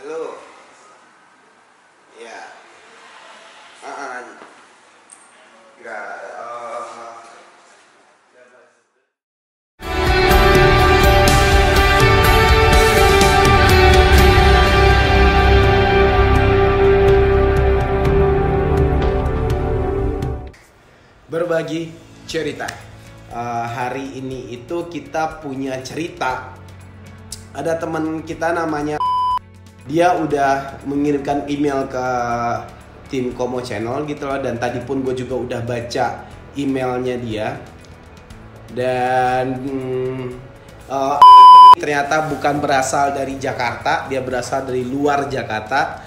Halo. Ya. Enggak. Berbagi cerita. Hari ini itu kita punya cerita. Ada teman kita namanya, dia udah mengirimkan email ke tim Komo Channel gitu loh. Dan tadi pun gue juga udah baca emailnya dia. Dan ternyata bukan berasal dari Jakarta, dia berasal dari luar Jakarta.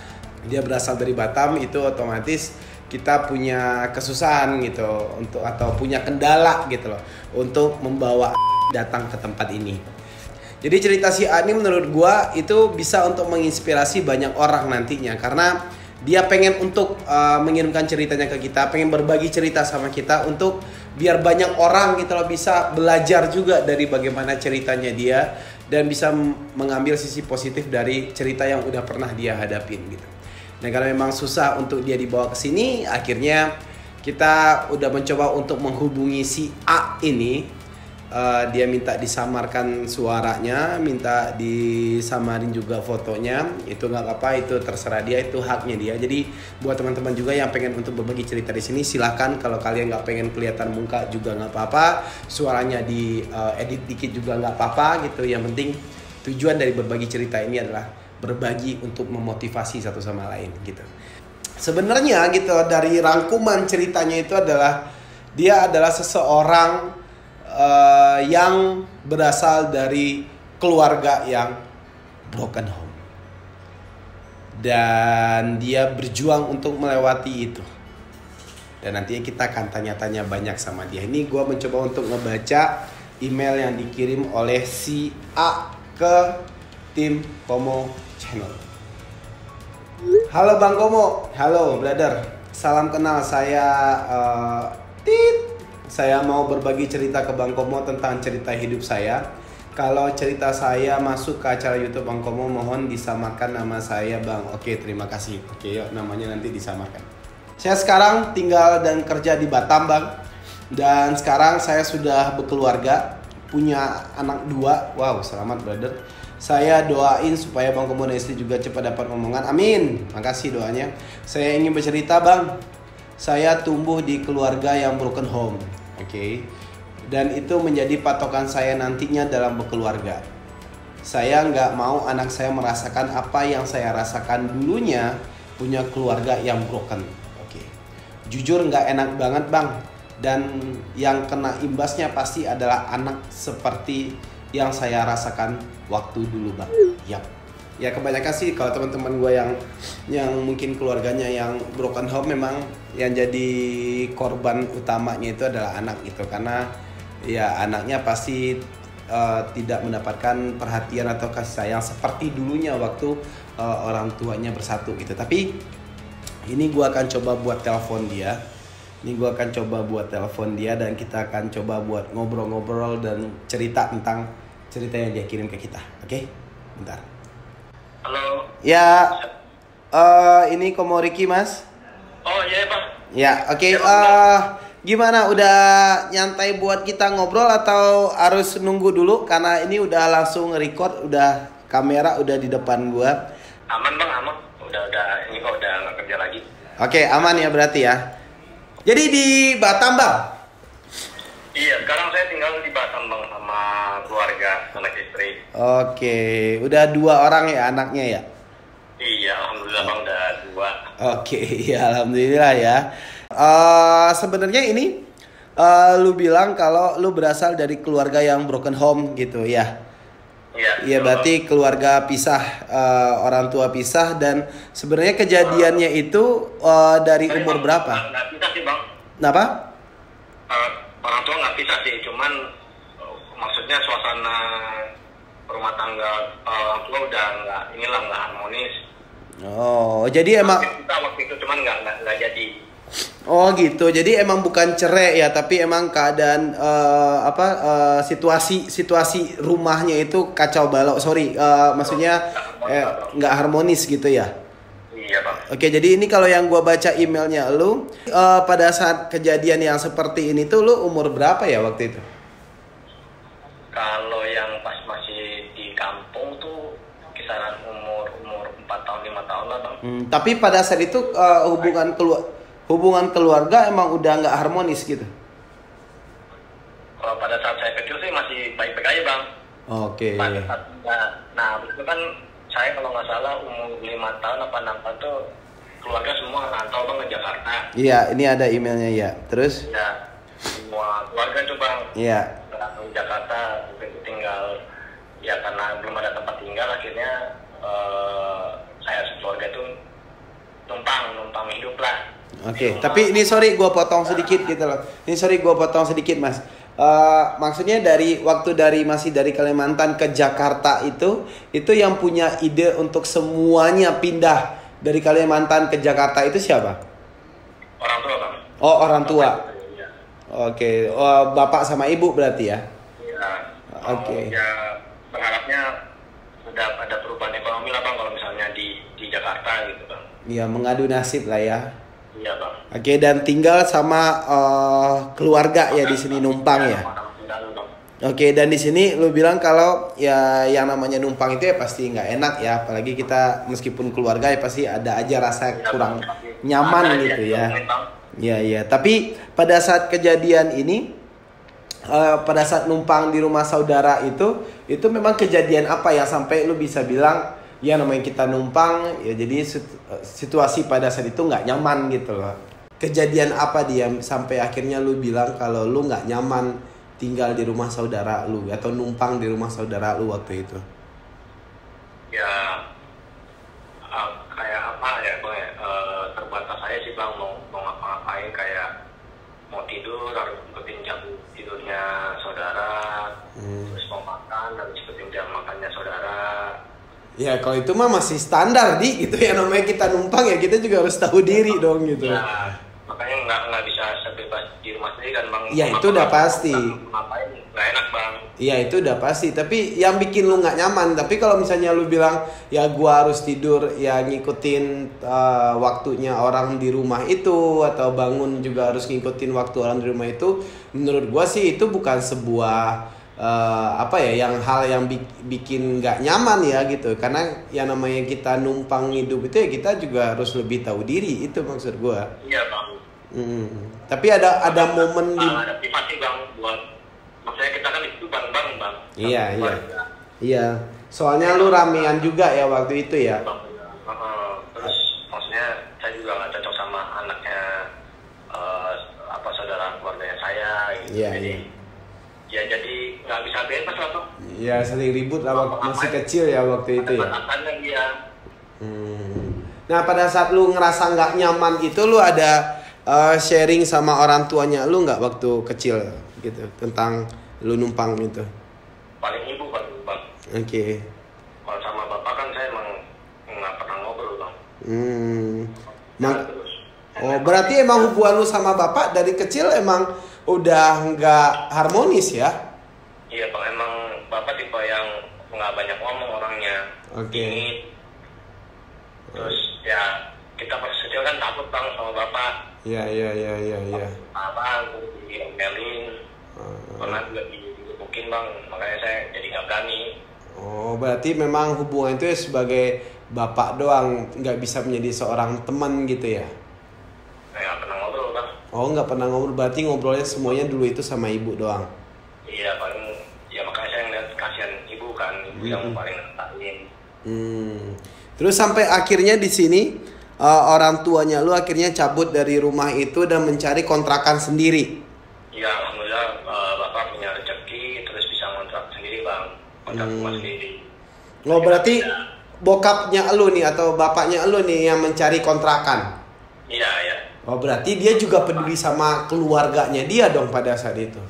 Dia berasal dari Batam. Itu otomatis kita punya kesusahan gitu untuk, atau punya kendala gitu loh untuk membawa datang ke tempat ini. Jadi cerita si A ini menurut gua itu bisa untuk menginspirasi banyak orang nantinya, karena dia pengen untuk mengirimkan ceritanya ke kita, pengen berbagi cerita sama kita untuk biar banyak orang gitu loh bisa belajar juga dari bagaimana ceritanya dia dan bisa mengambil sisi positif dari cerita yang udah pernah dia hadapin gitu. Nah, karena memang susah untuk dia dibawa ke sini, akhirnya kita udah mencoba untuk menghubungi si A ini. Dia minta disamarkan suaranya, minta disamarin juga fotonya. Itu nggak apa-apa, itu terserah dia, itu haknya dia. Jadi buat teman-teman juga yang pengen untuk berbagi cerita di sini, silahkan. Kalau kalian nggak pengen kelihatan muka juga nggak apa-apa, suaranya di edit dikit juga nggak apa-apa gitu. Yang penting tujuan dari berbagi cerita ini adalah berbagi untuk memotivasi satu sama lain gitu. Sebenarnya gitu dari rangkuman ceritanya itu adalah dia adalah seseorang yang berasal dari keluarga yang broken home. Dan dia berjuang untuk melewati itu. Dan nantinya kita akan tanya-tanya banyak sama dia. Ini gue mencoba untuk ngebaca email yang dikirim oleh si A ke tim Komo Channel. Halo Bang Komo, halo brother, salam kenal. Saya mau berbagi cerita ke Bang Komo tentang cerita hidup saya. Kalau cerita saya masuk ke acara YouTube Bang Komo, mohon disamarkan nama saya Bang. Oke, terima kasih. Oke, yuk, namanya nanti disamarkan. Saya sekarang tinggal dan kerja di Batam Bang. Dan sekarang saya sudah berkeluarga, punya anak 2. Wow, selamat brother. Saya doain supaya Bang Komo dan istri juga cepat dapat omongan. Amin. Makasih doanya. Saya ingin bercerita Bang. Saya tumbuh di keluarga yang broken home. Oke. Dan itu menjadi patokan saya nantinya dalam berkeluarga. Saya nggak mau anak saya merasakan apa yang saya rasakan dulunya punya keluarga yang broken. Oke. Jujur nggak enak banget Bang. Dan yang kena imbasnya pasti adalah anak seperti yang saya rasakan waktu dulu Bang. Yap. Ya kebanyakan sih kalau teman-teman gue yang mungkin keluarganya yang broken home, memang yang jadi korban utamanya itu adalah anak gitu. Karena ya anaknya pasti tidak mendapatkan perhatian atau kasih sayang seperti dulunya waktu orang tuanya bersatu gitu. Tapi ini gue akan coba buat telepon dia. Dan kita akan coba buat ngobrol-ngobrol dan cerita tentang cerita yang dia kirim ke kita. Oke? Bentar. Halo. Ya, ini Komo Riki Mas. Oh iya Pak. Ya, oke. Gimana? Udah nyantai buat kita ngobrol atau harus nunggu dulu? Karena ini udah langsung record, udah kamera udah di depan gua. Aman Bang, aman. Udah ini kok udah nggak kerja lagi. Oke, aman ya berarti ya. Jadi di Batam Bang? Iya, sekarang saya tinggal di Batam Bang sama keluarga, anak istri. Oke, udah 2 orang ya anaknya ya? Iya, alhamdulillah Bang udah 2. Oke, ya alhamdulillah ya. Sebenarnya ini lu bilang kalau lu berasal dari keluarga yang broken home gitu ya? Iya, berarti keluarga pisah, orang tua pisah. Dan sebenarnya kejadiannya itu dari umur berapa? Nggak pisah sih Bang. Kenapa? Orang tua nggak pisah sih, cuman maksudnya suasana rumah tangga orang tua udah nggak harmonis. Oh, jadi emang waktu itu cuman nggak jadi. Oh gitu. Jadi emang bukan cerai ya, tapi emang keadaan situasi rumahnya itu kacau balau. Sorry, maksudnya nggak harmonis gitu ya. Iya bang. Oke, jadi ini kalau yang gua baca emailnya lu, pada saat kejadian yang seperti ini tuh lu umur berapa ya waktu itu? Kalau yang pas masih di kampung tuh kisaran umur 4 tahun 5 tahun lah bang. Tapi pada saat itu hubungan keluarga emang udah nggak harmonis gitu. Kalau pada saat saya kecil sih masih baik-baik aja bang. Oke. Pada saat nah itu kan saya kalau nggak salah umur 5 tahun apa 6 tahun tuh keluarga semua rantau bang ke Jakarta. Iya, ini ada emailnya ya. Terus? Ya, semua keluarga tuh bang. Iya. Di Jakarta itu tinggal ya karena belum ada tempat tinggal akhirnya saya keluarga itu numpang hidup lah. Oke, tapi ini sorry gue potong sedikit gitu loh. Ini sorry gue potong sedikit mas. Maksudnya masih dari Kalimantan ke Jakarta itu yang punya ide untuk semuanya pindah dari Kalimantan ke Jakarta itu siapa? Orang tua bang. Oh orang tua. Ya. Oke, bapak sama ibu berarti ya? Ya. Oke. Ya berharapnya sudah ada perubahan ekonomi lah bang kalau misalnya di Jakarta gitu bang. Iya mengadu nasib lah ya. Iya bang. Oke, dan tinggal sama keluarga ya di sini numpang ya. Oke, dan di sini lu bilang kalau ya yang namanya numpang itu ya pasti nggak enak ya, apalagi kita meskipun keluarga ya pasti ada aja rasa kurang nyaman gitu ya. Iya iya. Tapi pada saat kejadian ini, pada saat numpang di rumah saudara itu memang kejadian apa ya sampai lu bisa bilang ya namanya kita numpang ya jadi situasi pada saat itu nggak nyaman gitu loh. Kejadian apa dia sampai akhirnya lu bilang kalau lu nggak nyaman tinggal di rumah saudara lu atau numpang di rumah saudara lu waktu itu? Ya kayak apa ya bang ya, terbatas saya sih bang mau ngapa-ngapain kayak mau tidur harus ikutin jam tidurnya saudara, terus mau makan harus ikutin jam makannya saudara. Ya kalau itu mah masih standar gitu ya, namanya kita numpang ya kita juga harus tahu diri dong gitu. Ya, makanya nggak bisa sebebas di rumah sendiri kan bang. Ya itu udah pasti. Ngapain nggak enak bang. Iya itu udah pasti. Tapi yang bikin lu nggak nyaman. Tapi kalau misalnya lu bilang ya gua harus tidur ya ngikutin waktunya orang di rumah itu atau bangun juga harus ngikutin waktu orang di rumah itu, menurut gua sih itu bukan sebuah hal yang bikin nggak nyaman ya gitu, karena yang namanya kita numpang hidup itu ya kita juga harus lebih tahu diri, itu maksud gue. Iya bang. Tapi ada momen di ada privasi bang buat maksudnya kita kan itu bang. Iya soalnya lu ramean juga ya waktu itu ya. Terus maksudnya saya juga nggak cocok sama anaknya saudara keluarganya saya gitu. Jadi nggak bisa bebas lah tuh. Ya sering ribut lah waktu masih kecil ya waktu itu ya. Dia. Nah pada saat lu ngerasa nggak nyaman itu lu ada sharing sama orang tuanya lu nggak waktu kecil gitu tentang lu numpang itu? Paling ibu bang. Oke. Kalau sama bapak kan saya emang nggak pernah ngobrol bang. Berarti emang hubungan lu sama bapak dari kecil emang udah nggak harmonis ya? Iya bang, emang bapak tipe yang nggak banyak ngomong orangnya. Oke. Terus ya kita pas kecil kan takut bang sama bapak. Iya. Abang diomelin, pernah juga digebukin bang, makanya saya jadi nggak berani. Oh berarti memang hubungan itu sebagai bapak doang, nggak bisa menjadi seorang teman gitu ya? Nggak pernah ngobrol bang. Oh nggak pernah ngobrol, berarti ngobrolnya semuanya dulu itu sama ibu doang? Iya paling, ya makanya saya ngeliat kasihan ibu kan, ibu yang paling ngetahin. Terus sampai akhirnya di sini orang tuanya lu akhirnya cabut dari rumah itu dan mencari kontrakan sendiri. Iya alhamdulillah bapak punya rezeki terus bisa ngontrak sendiri bang, kontrak rumah sendiri. Oh berarti bokapnya lu nih atau bapaknya lu nih yang mencari kontrakan? Iya. Oh berarti dia juga peduli sama keluarganya dia dong pada saat itu?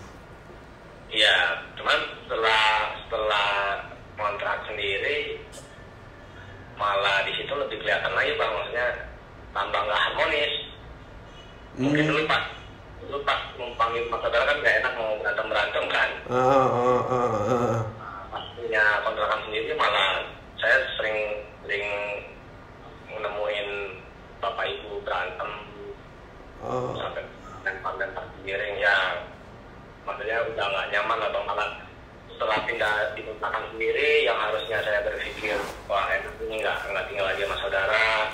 Iya, cuman setelah kontrak sendiri malah di situ lebih kelihatan lagi bang, maksudnya tambah nggak harmonis. Mungkin dulu pas numpang di rumah saudara kan nggak enak mau berantem kan. Pas punya kontrakan sendiri malah saya sering menemuin bapak ibu berantem sampai dan miring ya, maksudnya udah nggak nyaman lah bang. Malah setelah pindah di kontrakan sendiri yang harusnya saya berpikir wah enak ini nggak tinggal lagi sama saudara,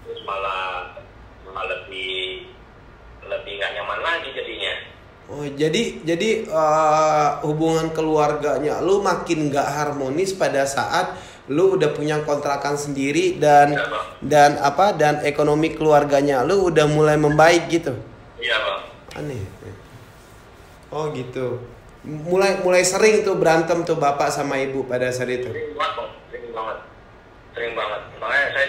terus malah lebih nggak nyaman lagi jadinya. Oh, jadi hubungan keluarganya lu makin nggak harmonis pada saat lu udah punya kontrakan sendiri dan ekonomi keluarganya lu udah mulai membaik gitu. Iya bang. Aneh. Oh gitu. Mulai sering tuh berantem tuh bapak sama ibu pada saat itu. Sering banget. Makanya saya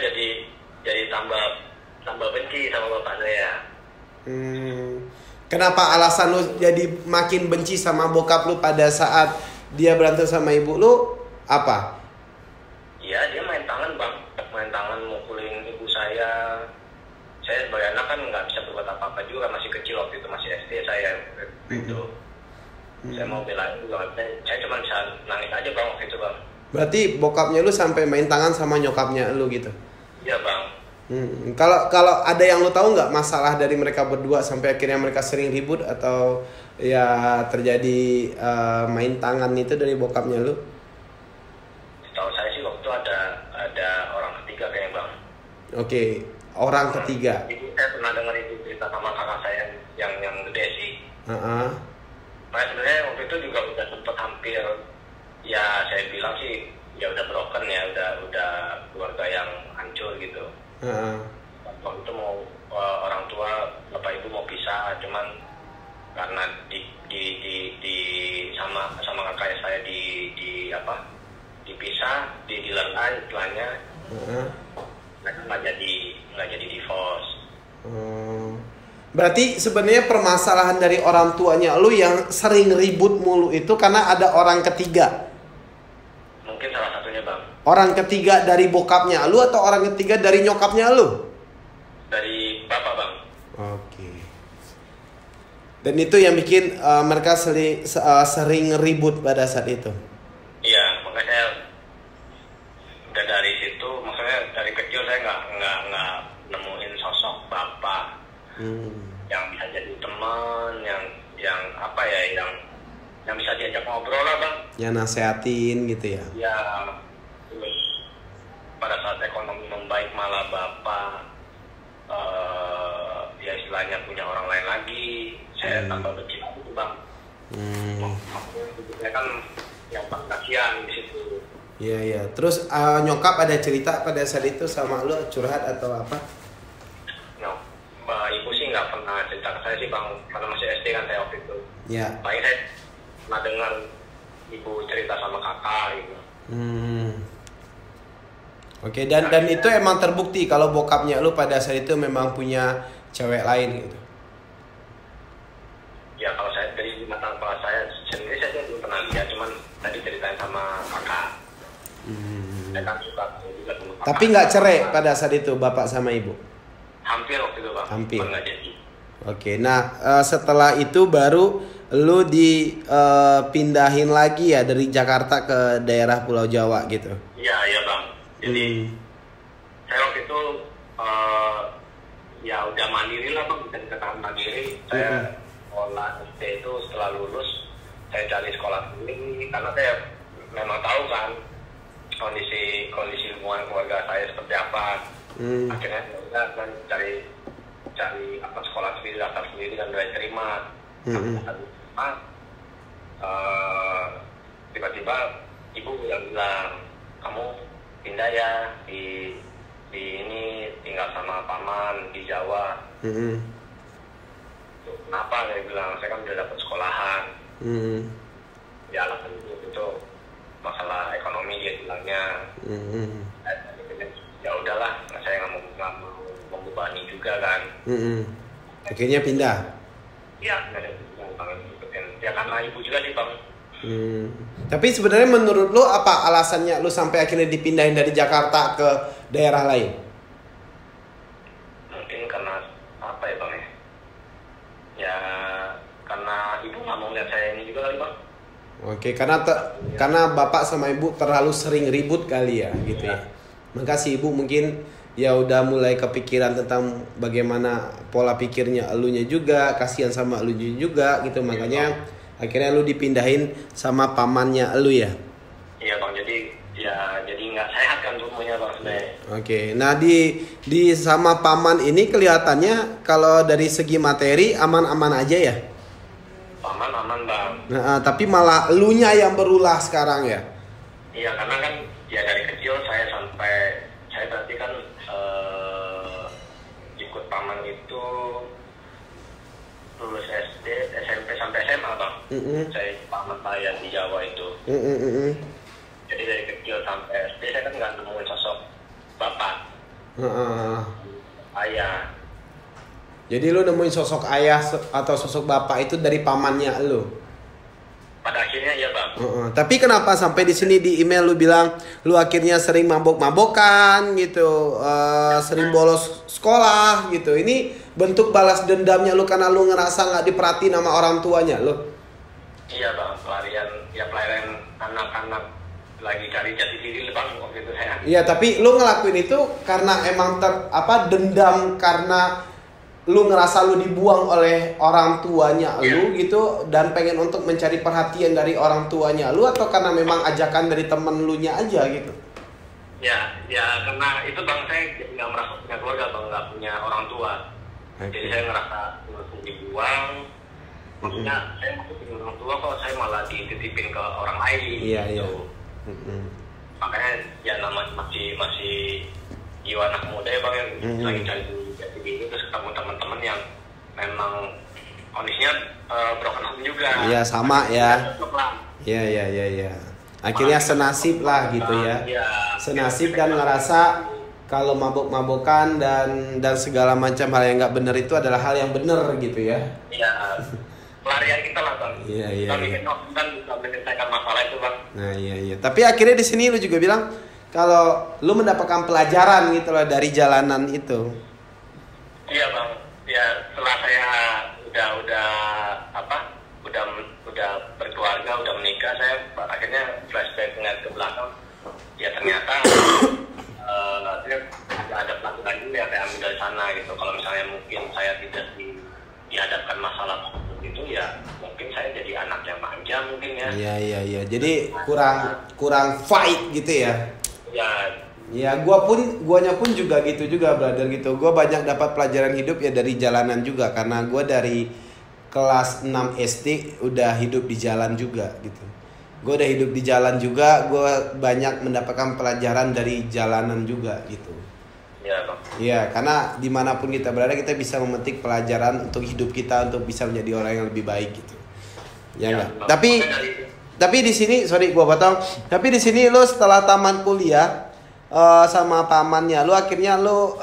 jadi tambah benci sama bapak saya. Kenapa alasan lu jadi makin benci sama bokap lu pada saat dia berantem sama ibu lu apa? Iya, dia main tangan bang, mukulin ibu saya. Saya sebagai anak kan nggak bisa berbuat apa-apa juga, masih kecil waktu itu, masih SD saya itu. Saya mau belain juga, saya cuma bisa nangis aja bang waktu itu bang. Berarti bokapnya lu sampai main tangan sama nyokapnya lu gitu? Iya bang. Kalau ada yang lu tahu nggak masalah dari mereka berdua sampai akhirnya mereka sering ribut atau ya terjadi main tangan itu dari bokapnya lu? Tahu saya sih waktu ada orang ketiga kayaknya bang. Oke, orang ketiga. Jadi saya pernah dengar itu cerita sama kakak saya yang gede sih. Nah sebenarnya waktu itu juga udah sempet hampir, ya saya bilang sih ya udah broken ya, udah keluarga yang hancur gitu. Waktu itu mau orang tua bapak ibu mau pisah, cuman karena sama kakak saya dipisah, dilerai istilahnya, mereka nggak jadi divorce. Berarti sebenarnya permasalahan dari orang tuanya lu yang sering ribut mulu itu karena ada orang ketiga. Mungkin salah satunya bang. Orang ketiga dari bokapnya lu atau orang ketiga dari nyokapnya lu? Dari bapak bang. Oke. Dan itu yang bikin mereka sering ribut pada saat itu. Iya, makanya udah dari situ, maksudnya dari kecil saya nggak nemuin sosok bapak yang bisa jadi teman, yang apa ya, yang bisa diajak ngobrol lah bang. Yang nasehatin gitu ya. Ya, terus pada saat ekonomi membaik malah bapak ya istilahnya punya orang lain lagi, saya tambah benci itu bang. Saya kan yang paling kasihan di situ. Iya. Terus nyokap ada cerita pada saat itu sama lu, curhat atau apa? Ibu sih nggak pernah cerita ke saya sih bang, karena masih SD kan saya waktu itu. Iya. Paling saya pernah dengar ibu cerita sama kakak gitu. Oke, dan itu emang terbukti kalau bokapnya lu pada saat itu memang punya cewek lain gitu. Ya kalau saya dari mata kepala saya sendiri saya belum pernah lihat, cuman tadi ceritain sama kakak. Saya kan suka juga sama kakak. Tapi nggak cerai pada saat itu bapak sama ibu? Hampir waktu itu bang. Hampir. Nggak jadi. Oke, nah setelah itu baru lu dipindahin lagi ya dari Jakarta ke daerah Pulau Jawa gitu? Iya bang. Jadi saya waktu itu ya udah mandiri lah bang, bisa dikatakan mandiri. Saya sekolah SD itu setelah lulus saya cari sekolah sendiri karena saya memang tahu kan kondisi hubungan keluarga saya seperti apa. Akhirnya saya kan cari apa sekolah sendiri, daftar sendiri dan udah terima. Tiba-tiba ibu bilang kamu pindah ya di ini tinggal sama paman di Jawa. Kenapa? Saya bilang saya kan udah dapat sekolahan. Ya alasan itu masalah ekonomi dia bilangnya. Ya udahlah, saya nggak mau membebani juga kan. Akhirnya pindah. Iya, ya karena ibu juga sih bang. Tapi sebenarnya menurut lu apa alasannya lu sampai akhirnya dipindahin dari Jakarta ke daerah lain? Mungkin karena apa ya Oke, karena bapak sama ibu terlalu sering ribut kali ya, gitu ya. Makasih ibu mungkin ya udah mulai kepikiran tentang bagaimana pola pikirnya elunya juga, kasihan sama elunya juga gitu, makanya akhirnya lu dipindahin sama pamannya elu ya. Iya bang, jadi nggak sehat kan tumbuhnya bang sebenarnya. Oke, nah di sama paman ini kelihatannya kalau dari segi materi aman-aman aja ya. Aman bang. Nah, tapi malah elunya yang berulah sekarang ya. Iya, karena kan ya dari kecil saya berarti kan ikut paman itu lulus SD, SMP sampai SMA bang. Saya ikut paman saya di Jawa itu. Jadi dari kecil sampai SD saya kan nggak nemuin sosok bapak, ayah. Jadi lu nemuin sosok ayah atau sosok bapak itu dari pamannya lu. Pada akhirnya ya bang. Tapi kenapa sampai di sini di email lu bilang lu akhirnya sering mabok-mabokan gitu, sering bolos sekolah gitu. Ini bentuk balas dendamnya lu karena lu ngerasa nggak diperhatiin sama orang tuanya lu. Iya bang, pelarian anak-anak lagi cari jati diri bang waktu itu saya. Iya, tapi lu ngelakuin itu karena emang dendam karena lu ngerasa lu dibuang oleh orang tuanya lu gitu dan pengen untuk mencari perhatian dari orang tuanya lu, atau karena memang ajakan dari temen lu nya aja gitu? Ya karena itu bang, saya nggak merasa punya keluarga bang, nggak punya orang tua. Jadi saya ngerasa dibuang. Maksudnya saya masih punya orang tua kok, saya malah dititipin ke orang lain. Iya. Makanya ya namanya masih jiwa anak muda ya bang, yang lagi cari jati diri, terus ketemu teman-teman yang memang kondisinya broken home juga. Iya, sama ya. Iya. Akhirnya senasib lah gitu ya. Senasib dan ngerasa kalau mabok-mabokan dan segala macam hal yang nggak benar itu adalah hal yang benar gitu ya. Iya. Pelarian kita lah bang. Iya. Tapi kan bisa menyelesaikan masalah itu bang. Nah iya. Tapi akhirnya di sini lu juga bilang kalau lu mendapatkan pelajaran gitu loh dari jalanan itu. Iya bang. Ya setelah saya udah berkeluarga, udah menikah, saya akhirnya flashback ngeliat ke belakang. Ya ternyata ada pelajaran juga yang saya ambil dari sana gitu. Kalau misalnya mungkin saya tidak dihadapkan masalah itu, ya mungkin saya jadi anak yang manja mungkin ya. Iya. Jadi kurang fight gitu ya. Ya, guanya pun juga gitu juga, brother gitu. Gua banyak dapat pelajaran hidup ya dari jalanan juga, karena gua dari kelas 6 SD udah hidup di jalan juga gitu. Gua udah hidup di jalan juga, gua banyak mendapatkan pelajaran dari jalanan juga gitu. Iya, Bang. Iya, karena dimanapun kita berada kita bisa memetik pelajaran untuk hidup kita, untuk bisa menjadi orang yang lebih baik gitu. Ya enggak? Tapi di sini, sorry gua potong. Tapi di sini lo setelah tamat kuliah sama pamannya, lu akhirnya lu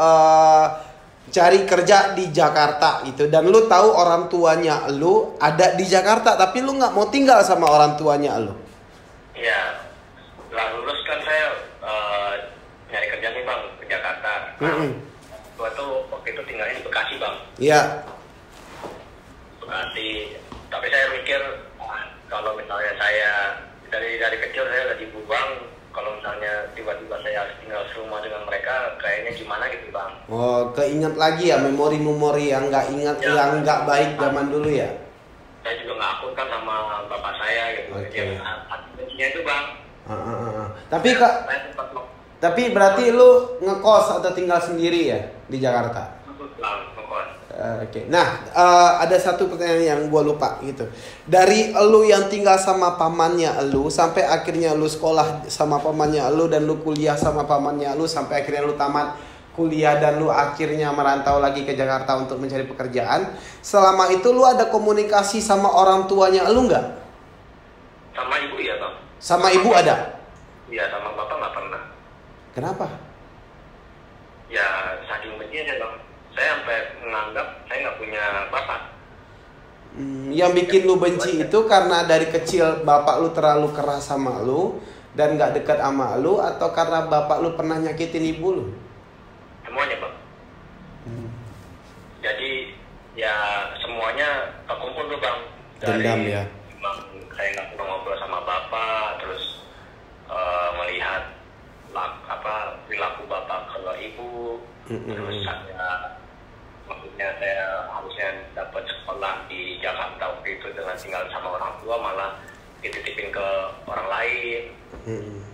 cari kerja di Jakarta gitu, dan lu tahu orang tuanya lu ada di Jakarta, tapi lu nggak mau tinggal sama orang tuanya lu. Iya, setelah lulus kan saya nyari kerja nih bang ke Jakarta. Gua tuh waktu itu tinggalnya di Bekasi bang. Iya. Bekasi, tapi saya mikir kalau misalnya saya dari kecil saya udah dibuang. Kalau misalnya tiba-tiba saya harus tinggal serumah dengan mereka, kayaknya gimana gitu bang. Oh, keinget lagi ya memori-memori yang nggak ingat ya, yang nggak baik zaman dulu ya. Saya juga nggak akut kan sama bapak saya gitu. Okay. Hatinya itu bang. Tapi kak, tapi berarti lu ngekos atau tinggal sendiri ya di Jakarta? Oke. Nah, ada satu pertanyaan yang gue lupa gitu. Dari elu yang tinggal sama pamannya elu sampai akhirnya lu sekolah sama pamannya elu dan lu kuliah sama pamannya elu sampai akhirnya lu tamat kuliah dan lu akhirnya merantau lagi ke Jakarta untuk mencari pekerjaan. Selama itu lu ada komunikasi sama orang tuanya elu nggak? Sama ibu ya bang. Sama ibu ada? Iya, sama bapak nggak pernah. Kenapa? Ya saking bencinya bang. Saya sampai menganggap saya nggak punya bapak. Yang bikin lu benci itu karena dari kecil bapak lu terlalu keras sama lu dan nggak dekat sama lu, atau karena bapak lu pernah nyakitin ibu lu? Semuanya bang. Jadi ya semuanya terkumpul tuh bang. Dendam ya. Bang, saya nggak pernah ngobrol sama Terus maksudnya saya harusnya dapat sekolah di Jakarta waktu itu dengan tinggal sama orang tua, malah dititipin ke orang lain.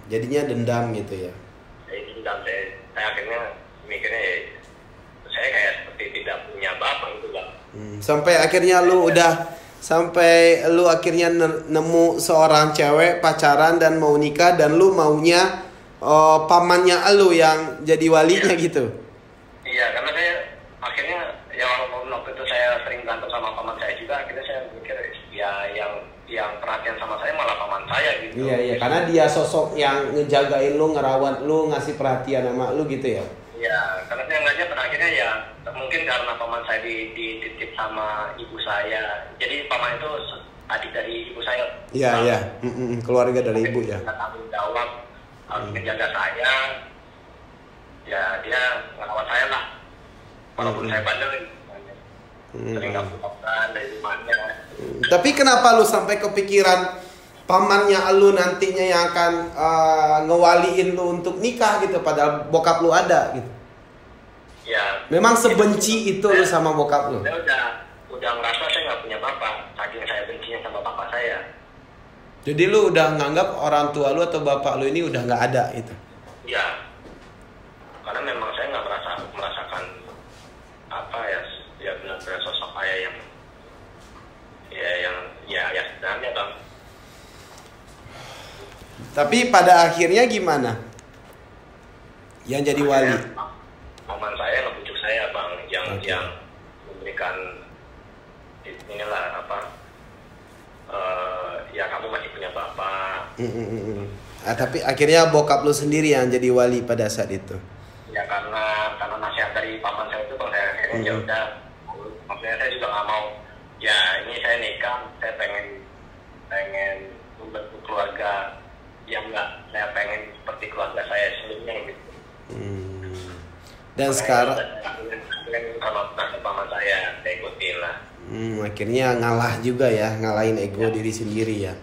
Jadinya dendam gitu ya. Jadi dendam, saya akhirnya mikirnya ya, saya kayak seperti tidak punya bapak itu Bang. Sampai akhirnya lu akhirnya nemu seorang cewek pacaran dan mau nikah, dan lu maunya pamannya lu yang jadi walinya gitu. Iya, karena saya akhirnya ya walaupun waktu itu saya sering berantem sama paman saya juga, akhirnya saya mikir ya yang perhatian sama saya malah paman saya gitu. Iya, karena dia sosok yang ngejagain lu, ngerawat lu, ngasih perhatian sama lu gitu ya. Iya, karena saya ngeliatnya pada akhirnya ya mungkin karena paman saya dititip sama ibu saya. Jadi paman itu adik dari ibu saya. Iya. Keluarga dari ibu ya. Tanggung jawab harus menjaga saya. Ya dia ngerawat saya lah. Walaupun saya bandel, sering nggak pulang dari rumahnya. Tapi kenapa lu sampai kepikiran pamannya lu nantinya yang akan ngewaliin lu untuk nikah gitu, padahal bokap lu ada gitu? Ya. Memang sebenci itu lu sama bokap lu? Saya udah ngerasa saya nggak punya bapak, saking saya bencinya sama bapak saya. Jadi lu udah nganggap orang tua lu atau bapak lu ini udah nggak ada itu? Iya. Karena memang saya nggak merasakan apa ya benar-benar sosok ayah yang sebenarnya Bang. Tapi pada akhirnya gimana? Yang jadi wali? Paman saya ngebujuk saya Bang, yang memberikan inilah apa? Ya kamu masih punya bapak. Tapi akhirnya bokap lu sendiri yang jadi wali pada saat itu? Ya karena nasihat dari paman saya itu Bang, saya akhirnya ya udah, maksudnya saya juga nggak mau. Ya ini saya nikah, saya pengen membentuk keluarga yang nggak saya pengen seperti keluarga saya sebelumnya gitu. Dan sekarang kalau nasihat paman saya ikutin lah. Akhirnya ngalah juga ya, ngalahin ego diri sendiri ya.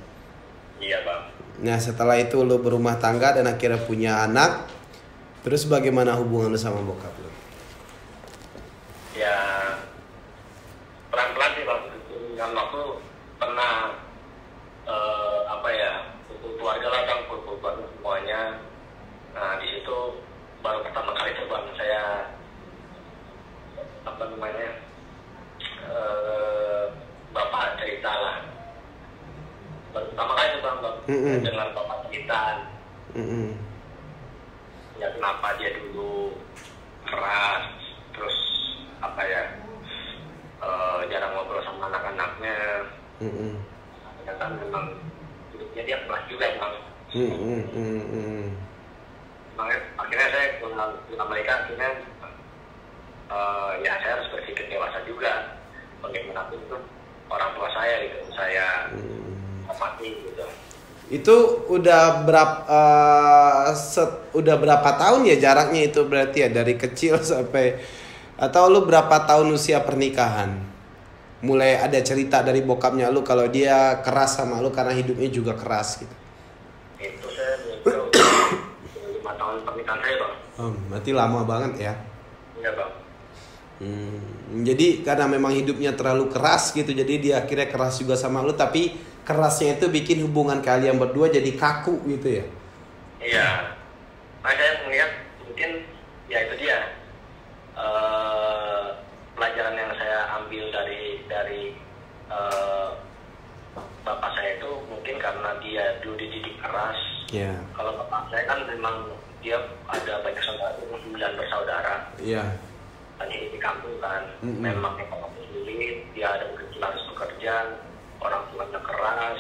Iya Bang. Nah setelah itu lu berumah tangga dan akhirnya punya anak. Terus bagaimana hubungan lu sama bokap lu? Ya pelan-pelan sih Bang. Dengan waktu pernah kumpul keluarga lah Bang, kumpul keluarga semuanya. Nah di situ baru pertama kali coba saya bapak cerita lah. Baru pertama kali coba Bang dengar bapak cerita. Ya kenapa dia dulu keras, terus jarang ngobrol sama anak-anaknya. Ternyata memang hidupnya dia keras juga Bang. Makanya akhirnya saya ke Amerika, akhirnya ya saya harus berpikir dewasa juga. Bagaimanapun itu orang tua saya gitu, saya hormati gitu. Itu udah berapa tahun ya jaraknya itu berarti ya, dari kecil sampai, atau lu berapa tahun usia pernikahan? Mulai ada cerita dari bokapnya lu kalau dia keras sama lu karena hidupnya juga keras gitu. Itu saya 5 tahun pernikahan saya Bang. Berarti lama banget ya. Iya Bang. Jadi karena memang hidupnya terlalu keras gitu, jadi dia akhirnya keras juga sama lu, tapi kerasnya itu bikin hubungan kalian berdua jadi kaku gitu ya. Iya. Nah saya melihat mungkin ya itu dia pelajaran yang saya ambil dari bapak saya itu, mungkin karena dia dulu dididik keras. Iya. Kalau bapak saya kan memang dia ada banyak saudara, 9 bersaudara. Iya. Hanya di kampung kan, memang ekonomi sulit, dia ada harus bekerja, orang tuanya keras,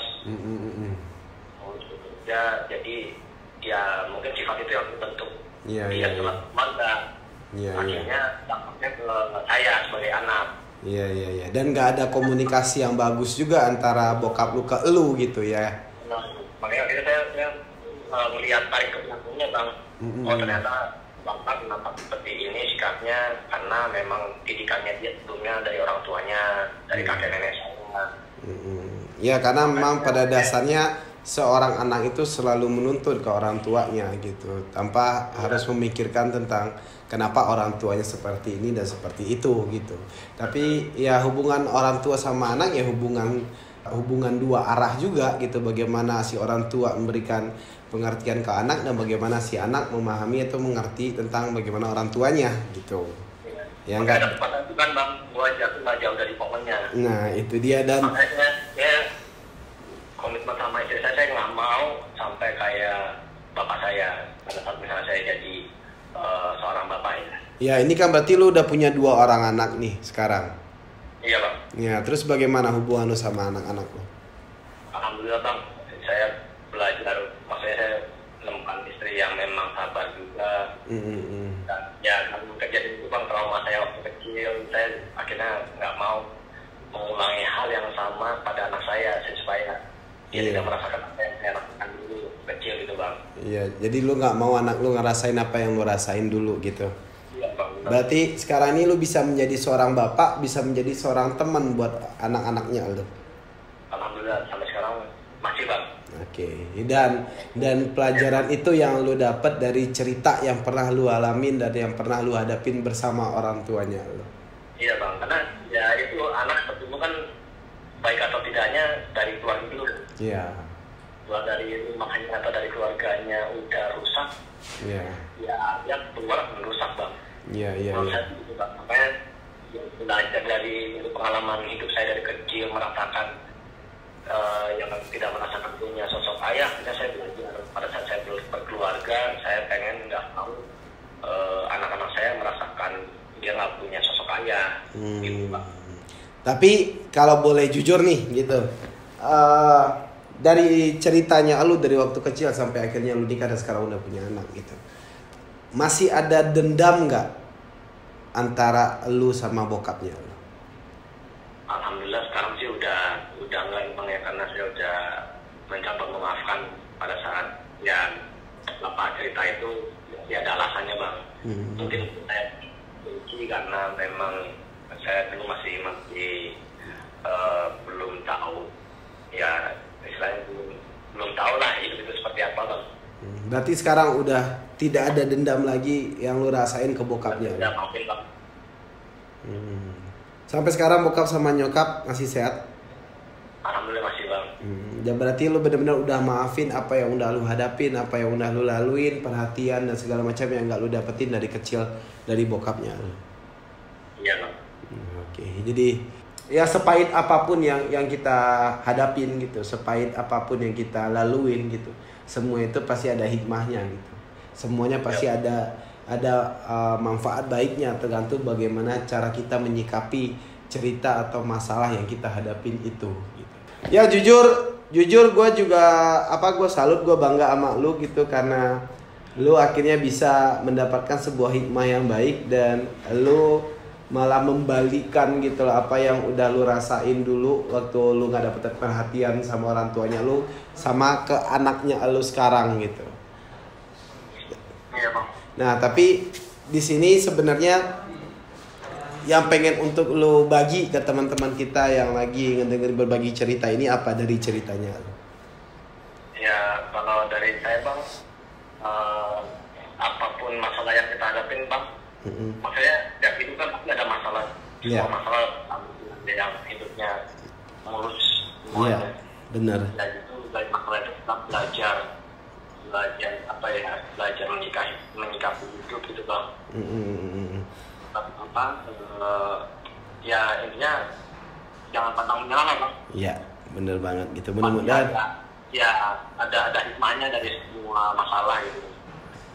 harus bekerja, jadi ya mungkin sifat itu yang terbentuk dia setelah keluarga. Akhirnya dampaknya ke saya sebagai anak. Iya. Dan nggak ada komunikasi yang bagus juga antara bokap lu ke elu gitu ya. Nah, makanya akhirnya saya melihat tarik ke belakangnya Bang. Oh ternyata bapak kenapa seperti ini sikapnya, karena memang didikannya dia sebelumnya dari orang tuanya, dari kakek nenek saya. Ya karena memang pada dasarnya seorang anak itu selalu menuntut ke orang tuanya gitu, tanpa harus memikirkan tentang kenapa orang tuanya seperti ini dan seperti itu gitu. Tapi ya hubungan orang tua sama anak ya hubungan dua arah juga gitu. Bagaimana si orang tua memberikan pengertian ke anak dan bagaimana si anak memahami atau mengerti tentang bagaimana orang tuanya gitu. Ya enggak? Ada kesempatan itu kan bang, gua jauh dari pokoknya. Nah itu dia, dan makanya ya komitmen sama istri saya nggak mau sampai kayak bapak saya pada saat misalnya saya jadi seorang bapak ya. Ya ini kan berarti lu udah punya 2 orang anak nih sekarang. Iya bang. Ya terus bagaimana hubungan lu sama anak-anak lu? Alhamdulillah bang, saya belajar, maksudnya saya menemukan istri yang memang sabar juga. Dan ya kan kejadian itu bang, trauma saya waktu kecil, saya akhirnya nggak mau mengulangi hal yang sama pada anak saya supaya dia tidak merasakan apa yang saya lakukan dulu kecil gitu bang. Iya, jadi lu nggak mau anak lu ngerasain apa yang lu rasain dulu gitu. Iya bang. Berarti sekarang ini lu bisa menjadi seorang bapak, bisa menjadi seorang teman buat anak-anaknya lu. Alhamdulillah sampai sekarang masih bang. Oke, dan pelajaran itu yang lu dapat dari cerita yang pernah lu alamin dan yang pernah lu hadapin bersama orang tuanya lu. Iya bang, karena ya itu anak bertumbuh kan baik atau tidaknya dari keluarga dulu. Iya. Keluar dari rumahnya atau dari keluarganya udah rusak. Iya. Ya keluar merusak bang. Iya. Gitu, bang. Makanya belajar dari pengalaman hidup saya dari kecil, merasakan yang tidak merasakan punya sosok ayah. Saya belajar pada saat saya berkeluarga, saya pengen nggak mau anak-anak saya merasakan dia nggak punya sosok ayah. Gitu, bang. Tapi kalau boleh jujur nih gitu, dari ceritanya lu dari waktu kecil sampai akhirnya lu nikah dan sekarang udah punya anak gitu, masih ada dendam nggak antara lu sama bokapnya lu? Alhamdulillah sekarang sih udah nggak bang ya, karena saya udah mencoba memaafkan pada saat ya bapak cerita itu ya ada alasannya bang. Mungkin saya benci karena memang saya dulu masih belum tahu ya, istilahnya belum tahu lah hidup itu seperti apa bang. Berarti sekarang udah tidak ada dendam lagi yang lu rasain ke bokapnya? Udah maafin bang. Sampai sekarang bokap sama nyokap masih sehat? Alhamdulillah masih bang. Dan berarti lu benar-benar udah maafin apa yang udah lu hadapin, apa yang udah lu laluin, perhatian dan segala macam yang gak lu dapetin dari kecil dari bokapnya. Iya bang. Oke, jadi ya sepahit apapun yang kita hadapin gitu, sepahit apapun yang kita laluin gitu, semua itu pasti ada hikmahnya gitu. Semuanya pasti ada manfaat baiknya, tergantung bagaimana cara kita menyikapi cerita atau masalah yang kita hadapin itu gitu. Ya jujur gue juga gue salut, gue bangga sama lu gitu, karena lu akhirnya bisa mendapatkan sebuah hikmah yang baik dan lu malah membalikan gitu loh apa yang udah lu rasain dulu waktu lu nggak dapet perhatian sama orang tuanya lu, sama ke anaknya lu sekarang gitu. Iya bang. Nah tapi di sini sebenarnya yang pengen untuk lu bagi ke teman-teman kita yang lagi ngedengerin berbagi cerita ini apa dari ceritanya lu? Ya kalau dari saya bang, apapun masalah yang kita hadapin bang, maksudnya ya itu kan pasti ada masalah. Semua masalah yang hidupnya mulus. Iya, benar. Dan itu dari masalah itu kita belajar belajar menyikapi hidup gitu bang. Ya intinya jangan pantang menyerah lah bang. Iya, benar banget gitu. Mudah-mudahan ya ada hikmahnya dari semua masalah gitu.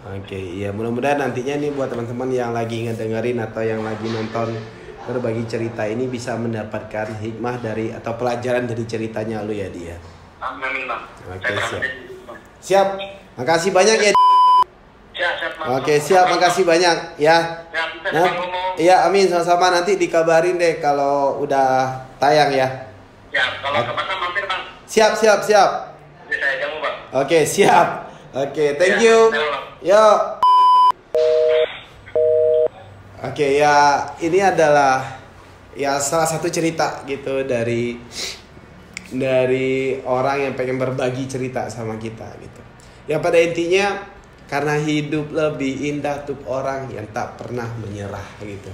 Oke, iya mudah-mudahan nantinya nih buat teman-teman yang lagi ngedengerin atau yang lagi nonton berbagi cerita ini bisa mendapatkan hikmah dari atau pelajaran dari ceritanya lu ya dia. Amin bang. Oke, siap. Makasih banyak ya. Oke, siap, makasih banyak ya. Iya, amin, sama-sama, nanti dikabarin deh kalau udah tayang ya. Ya, kalau kemana mampir bang. Siap. Saya jamu bang. Oke, siap. Oke, thank you. Yo. Oke, ya ini adalah ya salah satu cerita gitu dari dari orang yang pengen berbagi cerita sama kita gitu. Ya pada intinya karena hidup lebih indah untuk orang yang tak pernah menyerah gitu.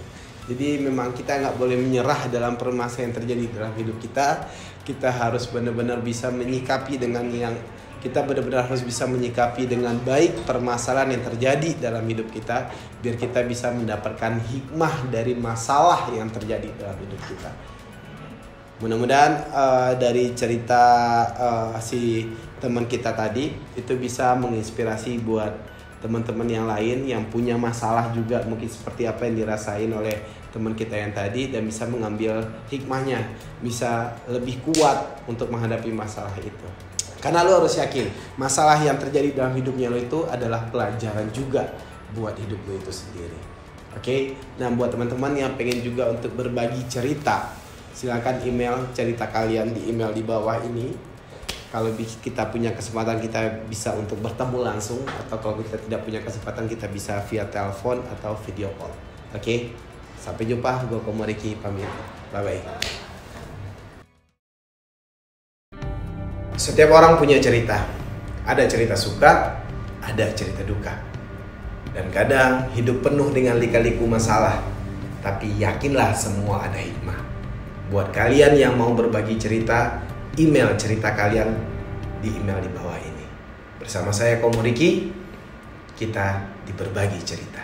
Jadi memang kita nggak boleh menyerah dalam permasalahan yang terjadi dalam hidup kita. Kita harus benar-benar bisa menyikapi dengan yang kita benar-benar harus bisa menyikapi dengan baik permasalahan yang terjadi dalam hidup kita, biar kita bisa mendapatkan hikmah dari masalah yang terjadi dalam hidup kita. Mudah-mudahan dari cerita si teman kita tadi itu bisa menginspirasi buat teman-teman yang lain yang punya masalah juga mungkin seperti apa yang dirasain oleh teman kita yang tadi, dan bisa mengambil hikmahnya, bisa lebih kuat untuk menghadapi masalah itu. Karena lo harus yakin masalah yang terjadi dalam hidupnya lo itu adalah pelajaran juga buat hidup lo itu sendiri. Oke? Nah, buat teman-teman yang pengen juga untuk berbagi cerita, silakan email cerita kalian di email di bawah ini. Kalau kita punya kesempatan kita bisa untuk bertemu langsung, atau kalau kita tidak punya kesempatan kita bisa via telepon atau video call. Oke? Sampai jumpa, gue Komo Riki pamit. Bye-bye. Setiap orang punya cerita. Ada cerita suka, ada cerita duka. Dan kadang hidup penuh dengan lika-liku masalah. Tapi yakinlah semua ada hikmah. Buat kalian yang mau berbagi cerita, email cerita kalian di email di bawah ini. Bersama saya Komo Riki, kita di Berbagi Cerita.